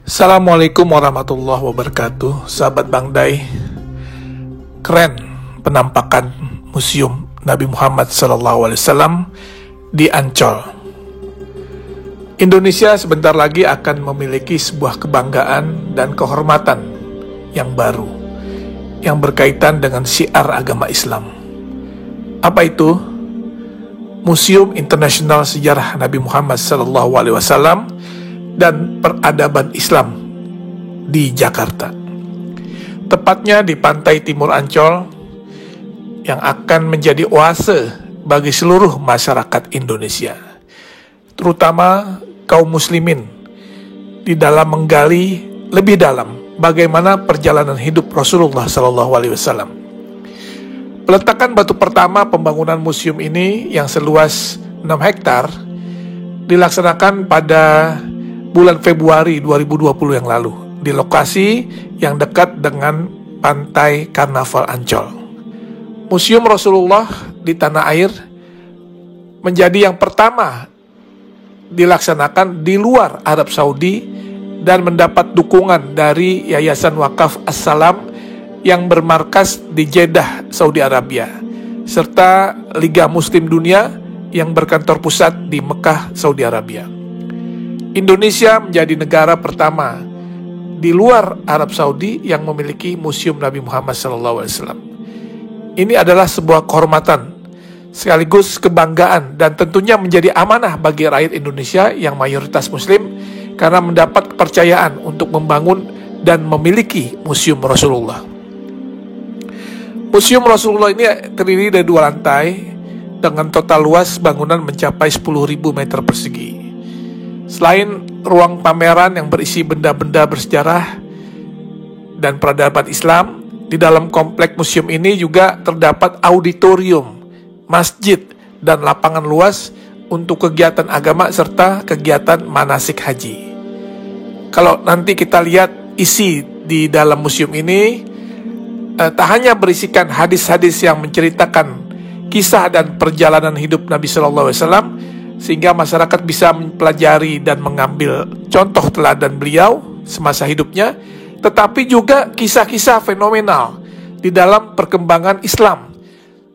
Assalamualaikum warahmatullahi wabarakatuh. Sahabat Bang Dai, keren penampakan Museum Nabi Muhammad SAW di Ancol. Indonesia sebentar lagi akan memiliki sebuah kebanggaan dan kehormatan yang baru, yang berkaitan dengan syiar agama Islam. Apa itu? Museum Internasional Sejarah Nabi Muhammad SAW dan Peradaban Islam di Jakarta, tepatnya di pantai timur Ancol, yang akan menjadi oase bagi seluruh masyarakat Indonesia, terutama kaum muslimin, di dalam menggali lebih dalam bagaimana perjalanan hidup Rasulullah SAW. Peletakan batu pertama pembangunan museum ini yang seluas 6 hektar dilaksanakan pada bulan Februari 2020 yang lalu di lokasi yang dekat dengan Pantai Karnaval Ancol. Museum Rasulullah di tanah air menjadi yang pertama dilaksanakan di luar Arab Saudi dan mendapat dukungan dari Yayasan Wakaf As-Salam yang bermarkas di Jeddah, Saudi Arabia, serta Liga Muslim Dunia yang berkantor pusat di Mekah, Saudi Arabia. Indonesia menjadi negara pertama di luar Arab Saudi yang memiliki Museum Nabi Muhammad SAW. Ini adalah sebuah kehormatan, sekaligus kebanggaan, dan tentunya menjadi amanah bagi rakyat Indonesia yang mayoritas Muslim, karena mendapat kepercayaan untuk membangun dan memiliki Museum Rasulullah. Museum Rasulullah ini terdiri dari 2 lantai dengan total luas bangunan mencapai 10.000 meter persegi. Selain ruang pameran yang berisi benda-benda bersejarah dan peradaban Islam, di dalam kompleks museum ini juga terdapat auditorium, masjid, dan lapangan luas untuk kegiatan agama serta kegiatan manasik haji. Kalau nanti kita lihat isi di dalam museum ini, tak hanya berisikan hadis-hadis yang menceritakan kisah dan perjalanan hidup Nabi SAW, sehingga masyarakat bisa mempelajari dan mengambil contoh teladan beliau semasa hidupnya, tetapi juga kisah-kisah fenomenal di dalam perkembangan Islam,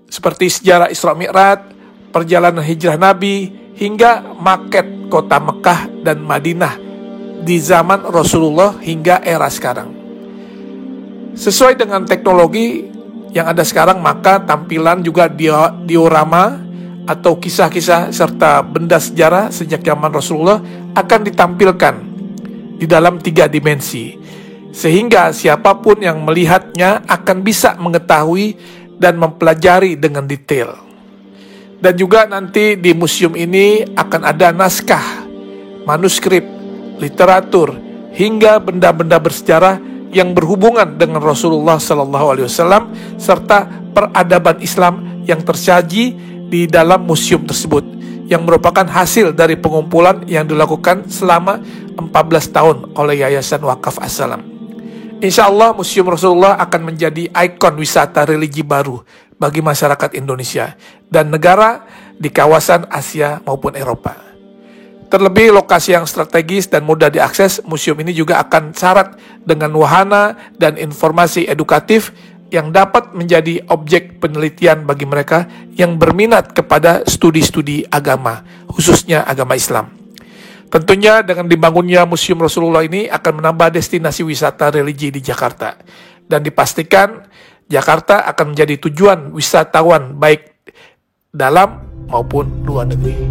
seperti sejarah Isra Mi'raj, perjalanan hijrah Nabi, hingga maket kota Mekah dan Madinah di zaman Rasulullah hingga era sekarang. Sesuai dengan teknologi yang ada sekarang, maka tampilan juga diorama atau kisah-kisah serta benda sejarah sejak zaman Rasulullah akan ditampilkan di dalam 3 dimensi, sehingga siapapun yang melihatnya akan bisa mengetahui dan mempelajari dengan detail. Dan juga nanti di museum ini akan ada naskah, manuskrip, literatur, hingga benda-benda bersejarah yang berhubungan dengan Rasulullah SAW serta peradaban Islam yang tersaji di dalam museum tersebut, yang merupakan hasil dari pengumpulan yang dilakukan selama 14 tahun oleh Yayasan Wakaf As-Salam. Insya Allah Museum Rasulullah akan menjadi ikon wisata religi baru bagi masyarakat Indonesia dan negara di kawasan Asia maupun Eropa. Terlebih lokasi yang strategis dan mudah diakses, museum ini juga akan syarat dengan wahana dan informasi edukatif yang dapat menjadi objek penelitian bagi mereka yang berminat kepada studi-studi agama, khususnya agama Islam. Tentunya dengan dibangunnya Museum Rasulullah ini akan menambah destinasi wisata religi di Jakarta, dan dipastikan Jakarta akan menjadi tujuan wisatawan baik dalam maupun luar negeri.